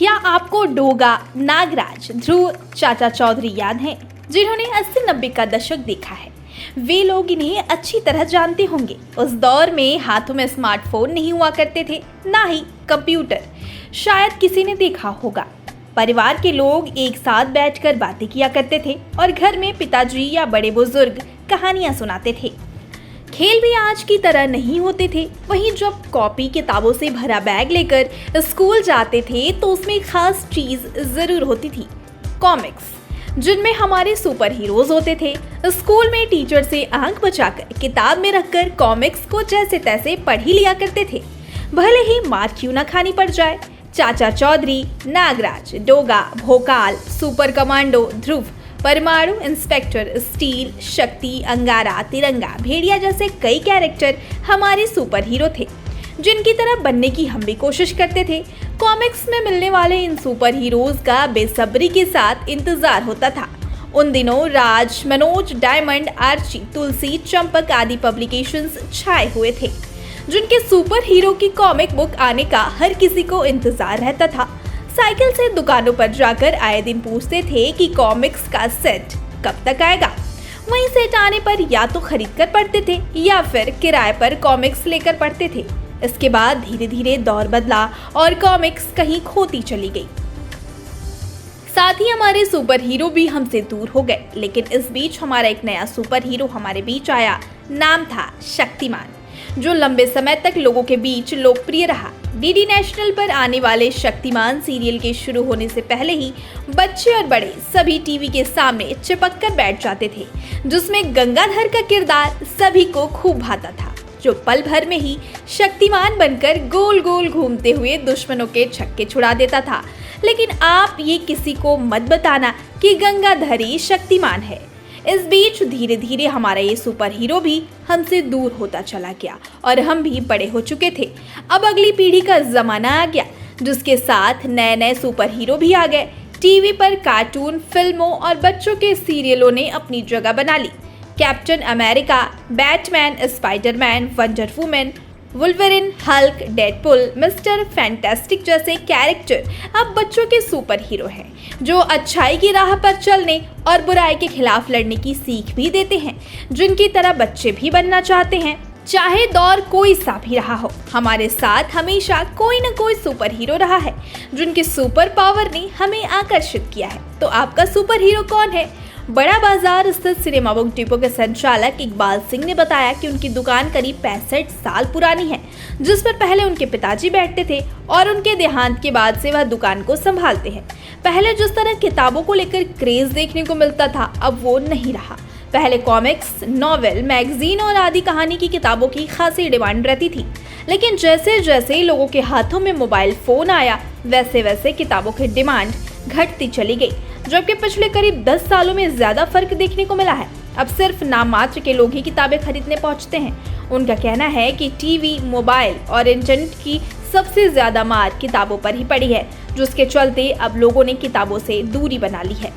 क्या आपको डोगा, नागराज, ध्रुव, चाचा चौधरी याद हैं, जिन्होंने 80-90 का दशक देखा है? वे लोग इन्हें अच्छी तरह जानते होंगे। उस दौर में हाथों में स्मार्टफोन नहीं हुआ करते थे, ना ही कंप्यूटर। शायद किसी ने देखा होगा। परिवार के लोग एक साथ बैठकर बातें किया करते थे और घर में पिताजी या बड़े बुजुर्ग कहानियां सुनाते थे। खेल भी आज की तरह नहीं होते थे। वहीं जब कॉपी किताबों से भरा बैग लेकर स्कूल जाते थे तो उसमें खास चीज जरूर होती थी, कॉमिक्स, जिनमें हमारे सुपर हीरोज होते थे। स्कूल में टीचर से आंख बचाकर किताब में रखकर कॉमिक्स को जैसे तैसे पढ़ ही लिया करते थे, भले ही मार क्यों न खानी पड़ जाए। चाचा चौधरी, नागराज, डोगा, भोकाल, सुपर कमांडो, ध्रुव, परमाणु इंस्पेक्टर, स्टील, शक्ति, अंगारा, तिरंगा, भेड़िया जैसे कई कैरेक्टर हमारे सुपर हीरो थे, जिनकी तरह बनने की हम भी कोशिश करते थे। कॉमिक्स में मिलने वाले इन सुपर हीरोज का बेसब्री के साथ इंतजार होता था। उन दिनों राज, मनोज, डायमंड, आर्ची, तुलसी, चंपक आदि पब्लिकेशंस छाए हुए थे, जिनके सुपर हीरो की कॉमिक बुक आने का हर किसी को इंतजार रहता था। साइकिल से दुकानों पर जाकर आए दिन पूछते थे कि कॉमिक्स का सेट कब तक आएगा। वहीं सेट आने पर या तो खरीद कर पढ़ते थे या फिर किराए पर कॉमिक्स लेकर पढ़ते थे। इसके बाद धीरे धीरे दौर बदला और कॉमिक्स कहीं खोती चली गई। साथ ही हमारे सुपर हीरो भी हमसे दूर हो गए। लेकिन इस बीच हमारा एक नया सुपर हीरो हमारे बीच आया। नाम था शक्तिमान, जो लंबे समय तक लोगों के बीच लोकप्रिय रहा। डीडी नेशनल पर आने वाले शक्तिमान सीरियल के शुरू होने से पहले ही बच्चे और बड़े सभी टीवी के सामने चिपक कर बैठ जाते थे, जिसमें गंगाधर का किरदार सभी को खूब भाता था, जो पल भर में ही शक्तिमान बनकर गोल गोल घूमते हुए दुश्मनों के छक्के छुड़ा देता था। लेकिन आप ये किसी को मत बताना कि गंगाधर ही शक्तिमान है। इस बीच धीरे धीरे हमारा ये सुपर हीरो भी हमसे दूर होता चला गया और हम भी बड़े हो चुके थे। अब अगली पीढ़ी का जमाना आ गया, जिसके साथ नए नए सुपर हीरो भी आ गए। टीवी पर कार्टून, फिल्मों और बच्चों के सीरियलों ने अपनी जगह बना ली। Captain America, Batman, Spiderman, Wonder Woman, Wolverine, Hulk, Deadpool, Mister Fantastic जैसे कैरेक्टर अब बच्चों के सुपर हीरो हैं, जो अच्छाई की राह पर चलने और बुराई के खिलाफ लड़ने की सीख भी देते हैं, जिनकी तरह बच्चे भी बनना चाहते हैं। चाहे दौर कोई सा भी रहा हो, हमारे साथ हमेशा कोई न कोई सुपर हीरो रहा है, जिनके सुपर पावर ने हमें आकर्षित किया है। तो आपका सुपर हीरो कौन है? बड़ा बाजार स्थित सिनेमा बुक डिपो के संचालक इकबाल सिंह ने बताया कि उनकी दुकान करीब 65 साल पुरानी है, जिस पर पहले उनके पिताजी बैठते थे और उनके देहांत के बाद से वह दुकान को संभालते हैं। पहले जिस तरह किताबों को लेकर क्रेज देखने को मिलता था, अब वो नहीं रहा। पहले कॉमिक्स, नॉवेल, मैगजीन और आदि कहानी की किताबों की खासी डिमांड रहती थी। लेकिन जैसे जैसे लोगों के हाथों में मोबाइल फोन आया, वैसे वैसे किताबों की डिमांड घटती चली गई, जबकि पिछले करीब 10 सालों में ज्यादा फर्क देखने को मिला है। अब सिर्फ नाम मात्र के लोग ही किताबें खरीदने पहुंचते हैं। उनका कहना है कि टीवी, मोबाइल और इंटरनेट की सबसे ज्यादा मार किताबों पर ही पड़ी है, जिसके चलते अब लोगों ने किताबों से दूरी बना ली है।